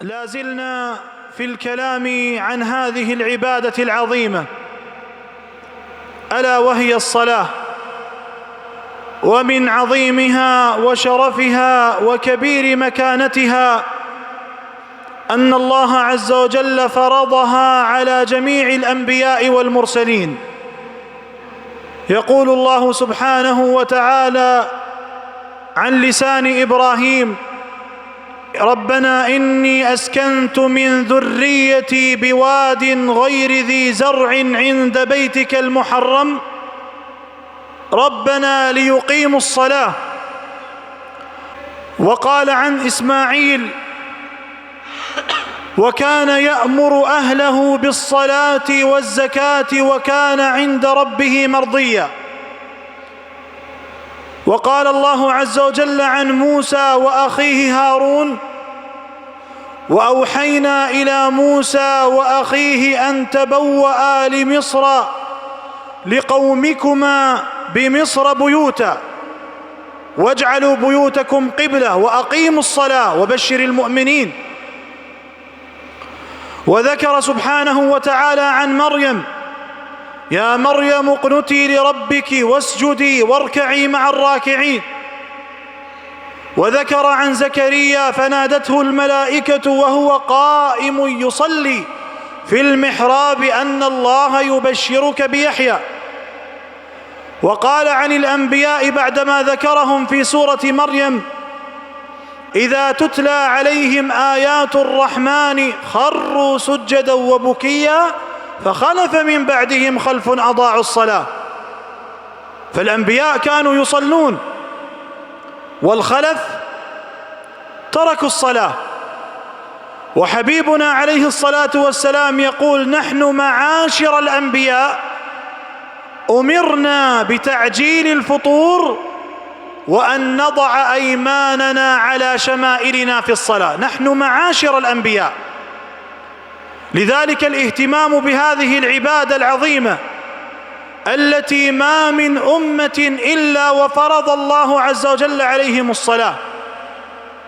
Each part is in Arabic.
لا زلنا في الكلام عن هذه العبادة العظيمة ألا وهي الصلاة، ومن عظيمها وشرفها وكبير مكانتها أن الله عز وجل فرضها على جميع الأنبياء والمرسلين. يقول الله سبحانه وتعالى عن لسان إبراهيم: ربنا إني أسكنت من ذريتي بواد غير ذي زرع عند بيتك المحرم ربنا ليقيموا الصلاة. وقال عن إسماعيل: وكان يأمر أهله بالصلاة والزكاة وكان عند ربه مرضيا. وقال الله عز وجل عن موسى وأخيه هارون: وأوحينا إلى موسى وأخيه أن تبوأ لمصر لقومكما بمصر بيوتا واجعلوا بيوتكم قبلة وأقيموا الصلاة وبشر المؤمنين. وذكر سبحانه وتعالى عن مريم: يا مريم اقنتي لربك واسجدي واركعي مع الراكعين. وذكر عن زكريا: فنادته الملائكة وهو قائم يصلي في المحراب أن الله يبشرك بيحيى. وقال عن الأنبياء بعدما ذكرهم في سورة مريم: إذا تتلى عليهم آيات الرحمن خروا سجدا وبكيا فخلف من بعدهم خلف أضاعوا الصلاة. فالأنبياء كانوا يصلون، والخلف تركوا الصلاة. وحبيبنا عليه الصلاة والسلام يقول: نحن معاشر الأنبياء أمرنا بتعجيل الفطور وأن نضع أيماننا على شمائلنا في الصلاة. نحن معاشر الأنبياء، لذلك الاهتمام بهذه العبادة العظيمة التي ما من أمة إلا وفرض الله عز وجل عليهم الصلاة،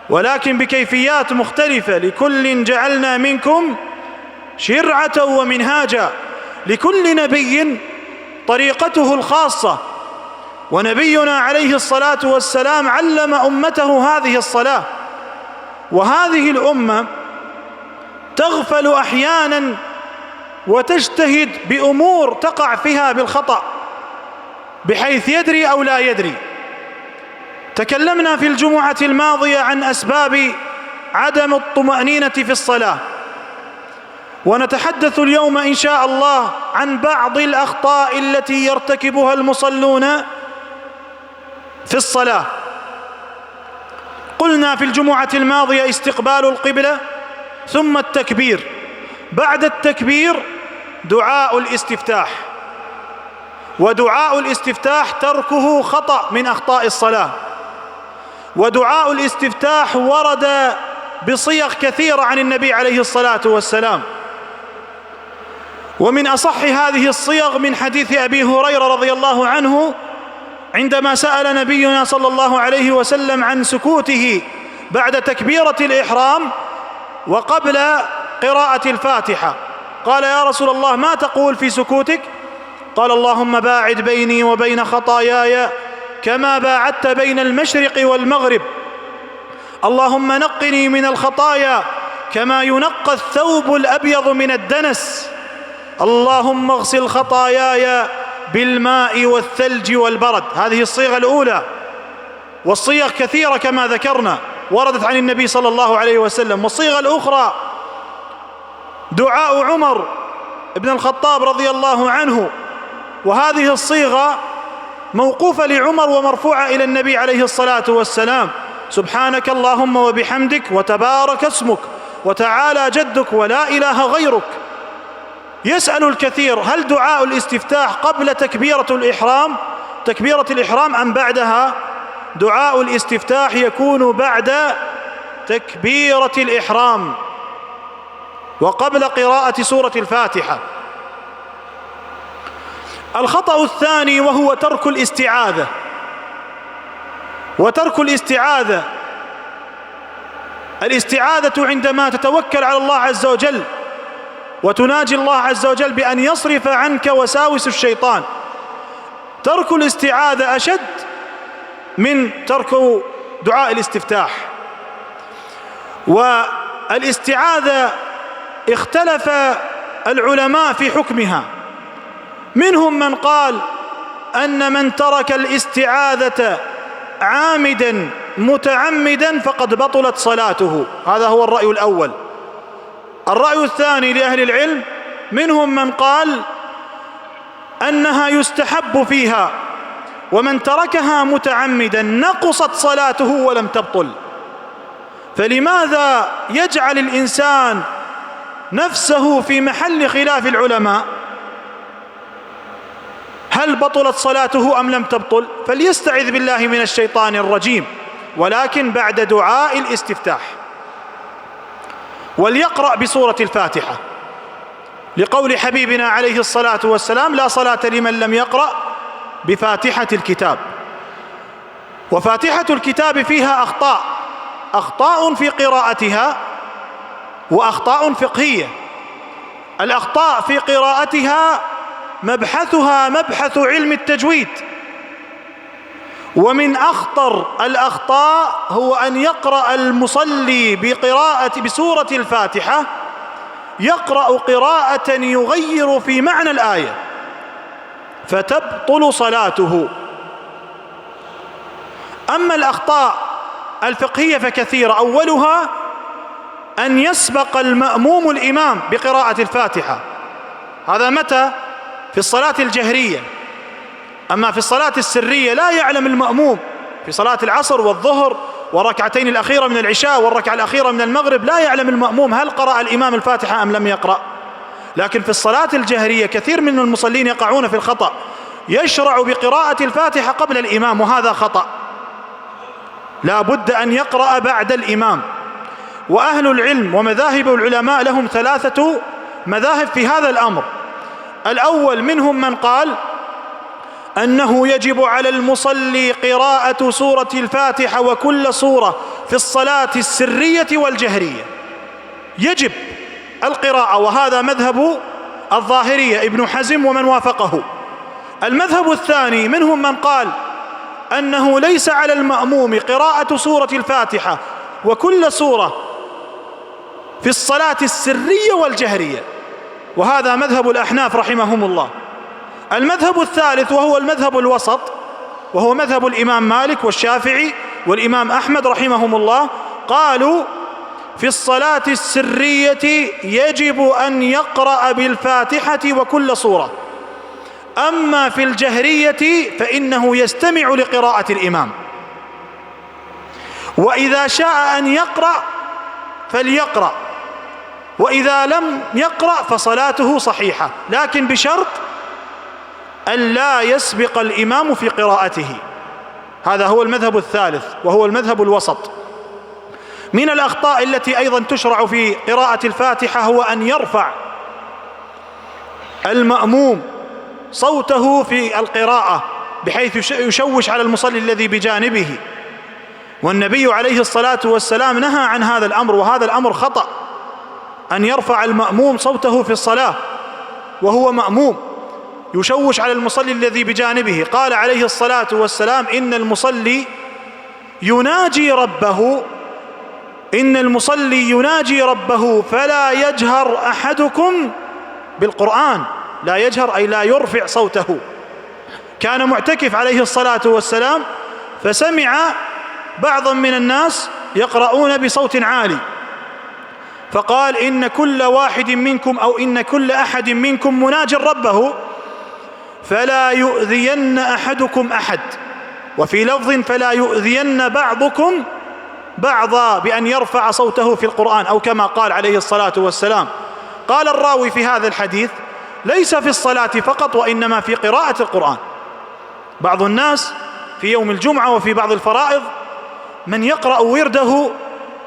ولكن بكيفيات مختلفة. لكل جعلنا منكم شرعة ومنهاجا، لكل نبي طريقته الخاصة. ونبينا عليه الصلاة والسلام علم أمته هذه الصلاة. وهذه الأمة تغفل أحيانا وتجتهد بأمور تقع فيها بالخطأ بحيث يدري أو لا يدري. تكلمنا في الجمعة الماضية عن أسباب عدم الطمأنينة في الصلاة، ونتحدث اليوم إن شاء الله عن بعض الأخطاء التي يرتكبها المصلون في الصلاة. قلنا في الجمعة الماضية: استقبال القبلة، ثم التكبير، بعد التكبير دعاء الاستفتاح. ودعاء الاستفتاح تركه خطأ من أخطاء الصلاة. ودعاء الاستفتاح ورد بصيغ كثيرة عن النبي عليه الصلاة والسلام، ومن أصح هذه الصيغ من حديث أبي هريرة رضي الله عنه عندما سأل نبينا صلى الله عليه وسلم عن سكوته بعد تكبيرة الإحرام وقبل قراءة الفاتحة. قال: يا رسول الله، ما تقول في سكوتك؟ قال: اللهم باعد بيني وبين خطاياي كما باعدت بين المشرق والمغرب، اللهم نقني من الخطايا كما ينقى الثوب الأبيض من الدنس، اللهم اغسل خطاياي بالماء والثلج والبرد. هذه الصيغة الأولى، والصيغ كثيرة كما ذكرنا وردت عن النبي صلى الله عليه وسلم. والصيغة الأخرى دعاء عمر بن الخطاب رضي الله عنه، وهذه الصيغة موقوفة لعمر ومرفوعة إلى النبي عليه الصلاة والسلام: سبحانك اللهم وبحمدك وتبارك اسمك وتعالى جدك ولا إله غيرك. يسأل الكثير: هل دعاء الاستفتاح قبل تكبيرة الإحرام أم بعدها؟ دعاء الاستفتاح يكون بعد تكبيرة الإحرام وقبل قراءة سورة الفاتحة. الخطأ الثاني وهو ترك الاستعاذة. وترك الاستعاذة الاستعاذة عندما تتوكل على الله عز وجل وتناجي الله عز وجل بأن يصرف عنك وساوس الشيطان. ترك الاستعاذة أشد من ترك دعاء الاستفتاح. والاستعاذة اختلف العلماء في حكمها، منهم من قال أن من ترك الاستعاذة عامدا متعمدا فقد بطلت صلاته، هذا هو الرأي الأول. الرأي الثاني لأهل العلم منهم من قال أنها يستحب فيها، ومن تركها متعمدا نقصت صلاته ولم تبطل. فلماذا يجعل الإنسان نفسه في محل خلاف العلماء؟ هل بطلت صلاته أم لم تبطل؟ فليستعذ بالله من الشيطان الرجيم، ولكن بعد دعاء الاستفتاح، وليقرأ بسورة الفاتحة، لقول حبيبنا عليه الصلاة والسلام: لا صلاة لمن لم يقرأ بفاتحة الكتاب. وفاتحة الكتاب فيها أخطاء في قراءتها وأخطاء فقهية. الأخطاء في قراءتها مبحثها مبحث علم التجويد، ومن أخطر الأخطاء هو أن يقرأ المصلي بسورة الفاتحة، يقرأ قراءة يغير في معنى الآية فتبطل صلاته. أما الأخطاء الفقهية فكثيرة، أولها أن يسبق المأموم الإمام بقراءة الفاتحة. هذا متى؟ في الصلاة الجهرية. أما في الصلاة السرية لا يعلم المأموم، في صلاة العصر والظهر والركعتين الأخيرة من العشاء والركعة الأخيرة من المغرب لا يعلم المأموم هل قرأ الإمام الفاتحة أم لم يقرأ. لكن في الصلاة الجهرية كثير من المصلين يقعون في الخطأ، يشرع بقراءة الفاتحة قبل الإمام، وهذا خطأ، لا بد أن يقرأ بعد الإمام. وأهل العلم ومذاهب العلماء لهم 3 مذاهب في هذا الأمر. الأول منهم من قال أنه يجب على المصلي قراءة سورة الفاتحة وكل سورة في الصلاة السرية والجهرية، يجب القراءة، وهذا مذهب الظاهرية ابن حزم ومن وافقه. المذهب الثاني منهم من قال أنه ليس على المأموم قراءة سورة الفاتحة وكل سورة في الصلاة السرية والجهرية، وهذا مذهب الأحناف رحمهم الله. المذهب الثالث وهو المذهب الوسط، وهو مذهب الإمام مالك والشافعي والإمام أحمد رحمهم الله، قالوا في الصلاة السرية يجب أن يقرأ بالفاتحة وكل سورة، أما في الجهرية فإنه يستمع لقراءة الإمام، وإذا شاء أن يقرأ فليقرأ، وإذا لم يقرأ فصلاته صحيحة، لكن بشرط أن لا يسبق الإمام في قراءته. هذا هو المذهب الثالث وهو المذهب الوسط. من الأخطاء التي أيضا تشرع في قراءة الفاتحة هو أن يرفع المأموم صوته في القراءة بحيث يشوش على المصلي الذي بجانبه، والنبي عليه الصلاة والسلام نهى عن هذا الأمر، وهذا الأمر خطأ، أن يرفع المأموم صوته في الصلاة وهو مأموم يشوش على المصلي الذي بجانبه. قال عليه الصلاة والسلام: إن المصلي يناجي ربه فلا يجهر أحدكم بالقرآن. لا يجهر أي لا يرفع صوته. كان معتكف عليه الصلاة والسلام فسمع بعضا من الناس يقرؤون بصوت عالي، فقال: إن كل واحد منكم أو إن كل أحد منكم مناج ربه فلا يؤذين أحدكم أحد، وفي لفظ: فلا يؤذين بعضكم بعضا بأن يرفع صوته في القرآن، أو كما قال عليه الصلاة والسلام. قال الراوي في هذا الحديث: ليس في الصلاة فقط وإنما في قراءة القرآن. بعض الناس في يوم الجمعة وفي بعض الفرائض من يقرأ ورده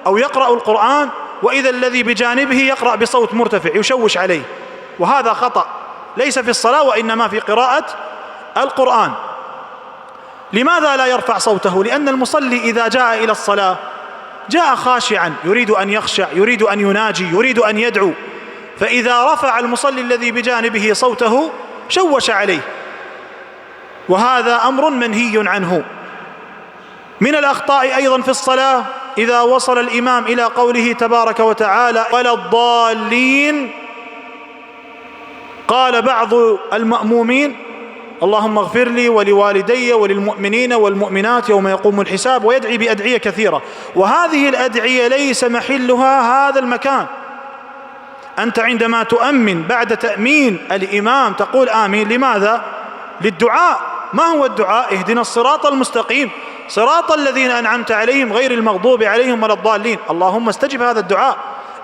أو يقرأ القرآن وإذا الذي بجانبه يقرأ بصوت مرتفع يشوش عليه، وهذا خطأ، ليس في الصلاة وإنما في قراءة القرآن. لماذا لا يرفع صوته؟ لأن المصلي إذا جاء إلى الصلاة جاء خاشعا يريد أن يخشع، يريد أن يناجي، يريد أن يدعو، فإذا رفع المصلي الذي بجانبه صوته شوش عليه، وهذا أمر منهي عنه. من الأخطاء أيضا في الصلاة إذا وصل الإمام إلى قوله تبارك وتعالى ولا الضالين، قال بعض المأمومين اللهم اغفر لي ولوالدي وللمؤمنين والمؤمنات يوم يقوم الحساب، ويدعي بأدعية كثيرة، وهذه الأدعية ليس محلها هذا المكان. أنت عندما تؤمن بعد تأمين الإمام تقول آمين، لماذا؟ للدعاء. ما هو الدعاء؟ اهدنا الصراط المستقيم صراط الذين أنعمت عليهم غير المغضوب عليهم ولا الضالين. اللهم استجب هذا الدعاء،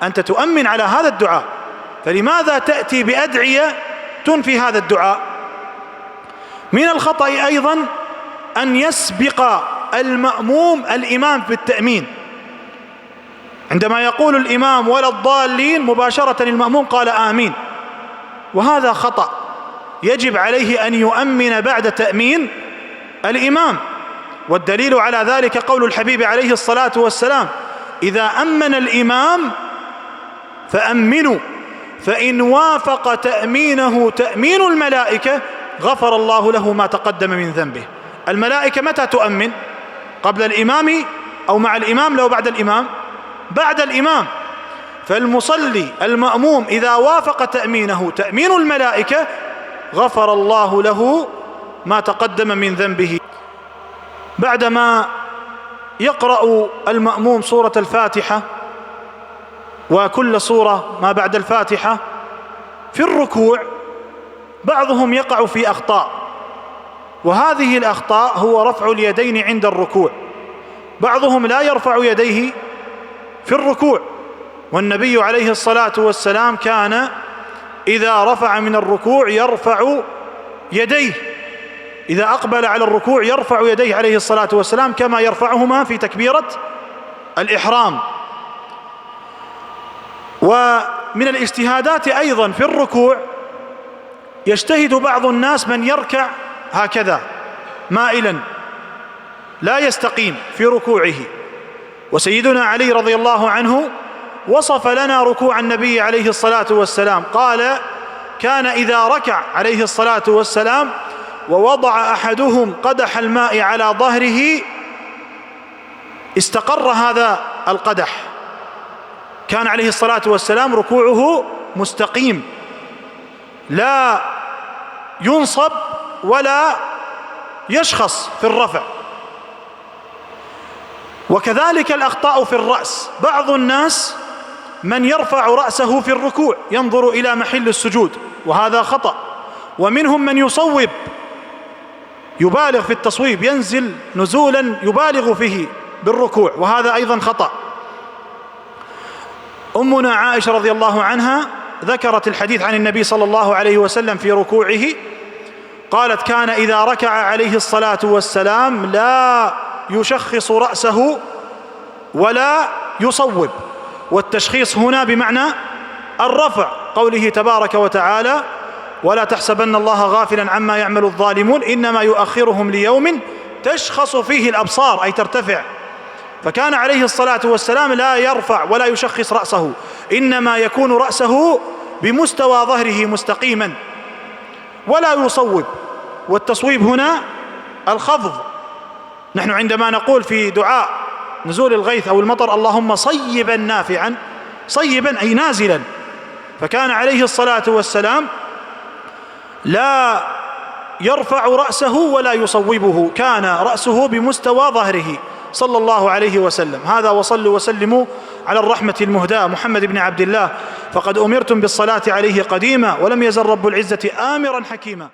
أنت تؤمن على هذا الدعاء، فلماذا تأتي بأدعية تنفي هذا الدعاء؟ من الخطأ أيضا أن يسبق المأموم الإمام في التأمين، عندما يقول الإمام ولا الضالين مباشرة المأموم قال آمين، وهذا خطأ. يجب عليه أن يؤمن بعد تأمين الإمام، والدليل على ذلك قول الحبيب عليه الصلاة والسلام إذا أمن الإمام فأمنوا، فإن وافق تأمينه تأمين الملائكة غفر الله له ما تقدم من ذنبه. الملائكة متى تؤمن؟ قبل الإمام أو مع الإمام لو بعد الإمام؟ بعد الإمام. فالمصلي المأموم إذا وافق تأمينه تأمين الملائكة غفر الله له ما تقدم من ذنبه. بعدما يقرأ المأموم سورة الفاتحة وكل سورة ما بعد الفاتحة، في الركوع بعضهم يقع في أخطاء، وهذه الأخطاء هو رفع اليدين عند الركوع. بعضهم لا يرفع يديه في الركوع، والنبي عليه الصلاة والسلام كان إذا رفع من الركوع يرفع يديه، إذا أقبل على الركوع يرفع يديه عليه الصلاة والسلام كما يرفعهما في تكبيرة الإحرام. ومن الاجتهادات أيضا في الركوع يجتهد بعض الناس من يركع هكذا مائلا لا يستقيم في ركوعه، وسيدنا علي رضي الله عنه وصف لنا ركوع النبي عليه الصلاة والسلام، قال كان إذا ركع عليه الصلاة والسلام ووضع أحدهم قدح الماء على ظهره استقر هذا القدح. كان عليه الصلاة والسلام ركوعه مستقيم لا ينصب ولا يشخص في الرفع. وكذلك الأخطاء في الرأس، بعض الناس من يرفع رأسه في الركوع ينظر إلى محل السجود، وهذا خطأ. ومنهم من يصوب يبالغ في التصويب، ينزل نزولا يبالغ فيه بالركوع، وهذا أيضا خطأ. أمنا عائشة رضي الله عنها ذكرت الحديث عن النبي صلى الله عليه وسلم في ركوعه، قالت كان إذا ركع عليه الصلاة والسلام لا يشخص رأسه ولا يصوب، والتشخيص هنا بمعنى الرفع، قوله تبارك وتعالى ولا تحسبن الله غافلا عما يعمل الظالمون إنما يؤخرهم ليوم تشخص فيه الأبصار، أي ترتفع. فكان عليه الصلاة والسلام لا يرفع ولا يشخص رأسه، إنما يكون رأسه بمستوى ظهره مستقيما ولا يصوب. والتصويب هنا الخفض. نحن عندما نقول في دعاء نزول الغيث أو المطر اللهم صيبا نافعا، صيبا أي نازلا، فكان عليه الصلاة والسلام لا يرفع رأسه ولا يصوبه، كان رأسه بمستوى ظهره صلى الله عليه وسلم. هذا وصلوا وسلموا على الرحمة المهداة محمد بن عبد الله، فقد أمرتم بالصلاة عليه قديما ولم يزل رب العزة آمرا حكيما.